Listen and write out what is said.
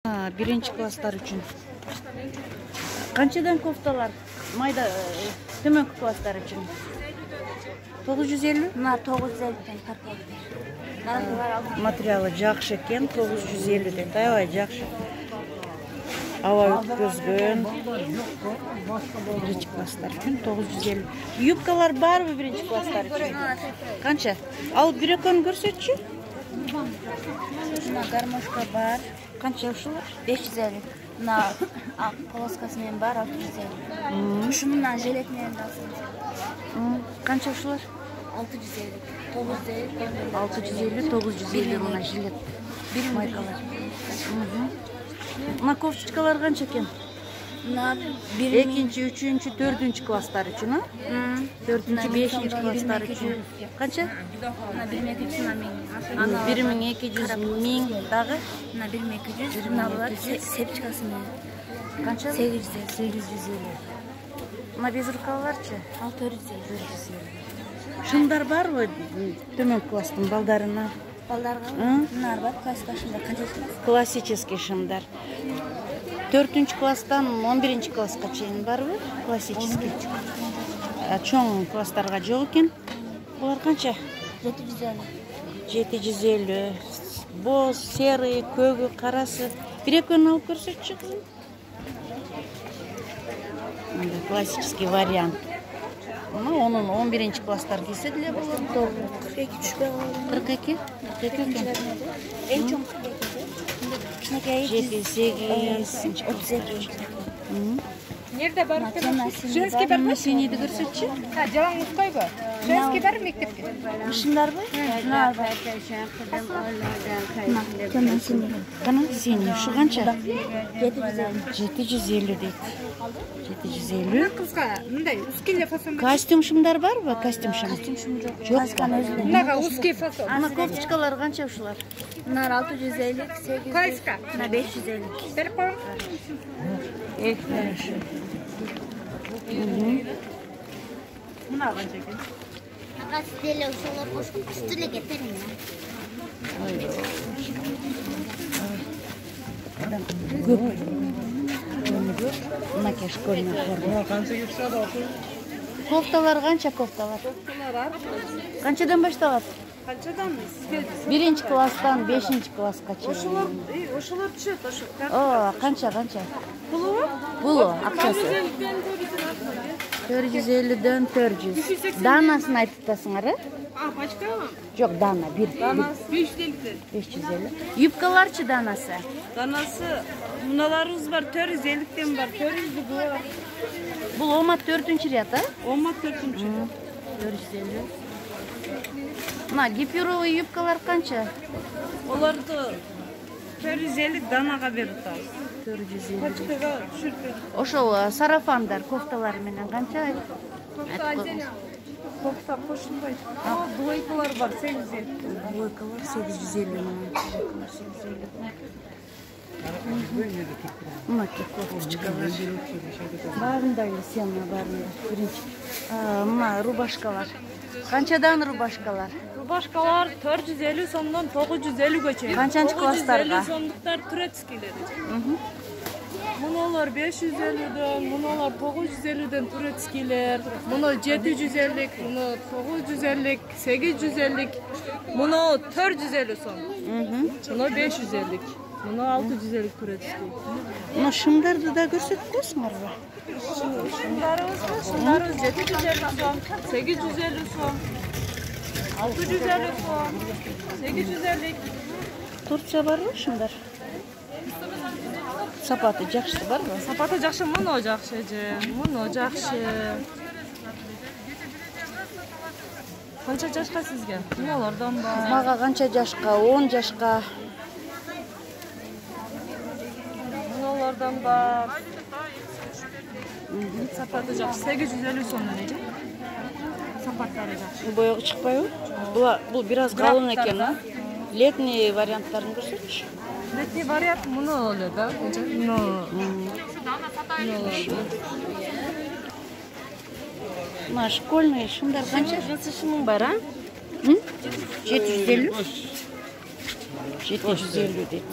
Birinci klasslar üçün. Qanchadan koftalar? Mayda төменгі klasslar üçün. 950? Мына 950-ден тарқайды. Материалы жақшы екен, 950-ден. Аябай жақшы. Ауа өткізген. Birinci klasslar üçün 950. Юбкалар бар mı birinci klasslar üçün? Qancha? Алып жүрекені көрсетші? Мына гармошка бар. Qancha ушулар? 550. Мына полоскасымен бар 650. Ушунун жилетинен да алсаңыз. Qancha ушулар? 650. 950. 650, 950 мына жилет. Майкалар. Мына кофточкалар qancha ekan? Мына 2-нчи, 3-нчи, 4-нчи класстар үчүн, а? 4-нчи, 5-нчи класстар үчүн. Qancha? Мына 1200 мына 1200 миң дагы? Мына 1200. Мына булар сепчкасы менен. Qancha? 850. Мына безрукаваларчы? 650. Шымдар барбы төмен класстын балдарына? Балдарга мынар бар, классика шымдар. Qancha? Классический шымдар. 4-нчи класстан 11-нчи класска чейин барбы? Классический. Чоң класстарга жок экен. Булар qancha? 750. 750. Боз, серый, көгү, карасы. Бир-экөөнү алып көрсөтчү кызым. Мындай классический вариант. Onun 11-нчи класстар кийсе деле болот. 42 түшпөй калды. 42? 42 экен. Эң чоң 42. Кичинекей 7-8. 32. Nerede var? Женский бар ма? Синийди көрсөтчү. Жалаңыз койбу? Женский бар мектепте? Ушундарбы? Мынар бар. Темен синий. Кана синий. Ушу канча? 750. 750 дейт. 750. Кызга мындай узкий фасон. Костюм шымдар барбы? Костюм шым. Костюм шум жок. Классиканы өзүнө. Мынага узкий фасон. Ана кофточкалар канча ушулар? Мынар 650, 800. Классика. Мына 550. Телефон. Хорошо. Мына канча экен? Ага сиделе ошолор кошуп үстүнө кетерин. Көп. Мына школьный форма. Канча юкса да окуй. Кофталар канча кофталар? Кофталар. Канчадан башталат? Канчадан? 1-нчи класстан 5-нчи класска чейин. Ошолор түшөт, ошо. Канча? Булу акчасы. 450ден 400. Данасын айтып атасыңар, э? Пачка? Жок, дана, бир. Данасы 550. 550. Юбкаларчы данасы? Данасы мыналарыбыз бар 450ден бар, 400 бар. Бул омат 4-нчи ряд, а? Омат 4-нчи. 450. Мына гипюровый юбкалар канча? Оларды 450 данага берип атабыз. 450. Пачкага түшүрүп. Ошол сарафандар, кофталар менен канча? Кофта кошулбайт. Двойкалар бар 850. Двойкалар 850 менен. Мына кофточкалар. Баарында эле сема баарында. Биринчи. Мына рубашкалар. Канчадан рубашкалар? Рубашкалар 450 сомдон 950ге чейин. Канчанчы класстарга? 950 сомдуктар турецкилер. Муналар 550ден, муналар 950ден турецкилер, муну 750, муну 950, 850, муну 450 сом. Муну 550, муну 650 турецкий. Мына шымдарды да көрсөтөсүңөрбү? Шымдарыбыз 750 сом, 850 сом, 650 сом, 850. Турция барбы шымдар? Сапаты жакшы барбы? Сапаты жакшы, муну жакшы же, муну жакшы. Канча жашка сизге? Муналардан бар. Мага канча жашка? 10 жашка. Муналардан бар. Сапаты жакшы, 850 сом эле. Сапаттары жакшы. Боёгу чыкпайбы? Бул бир аз калың экен, а? Летний варианттарын көрсөтчү. Летний вариант муну эле да. Мына школьный шымдар канча? Шымың бар, а? 750? 750 дейт.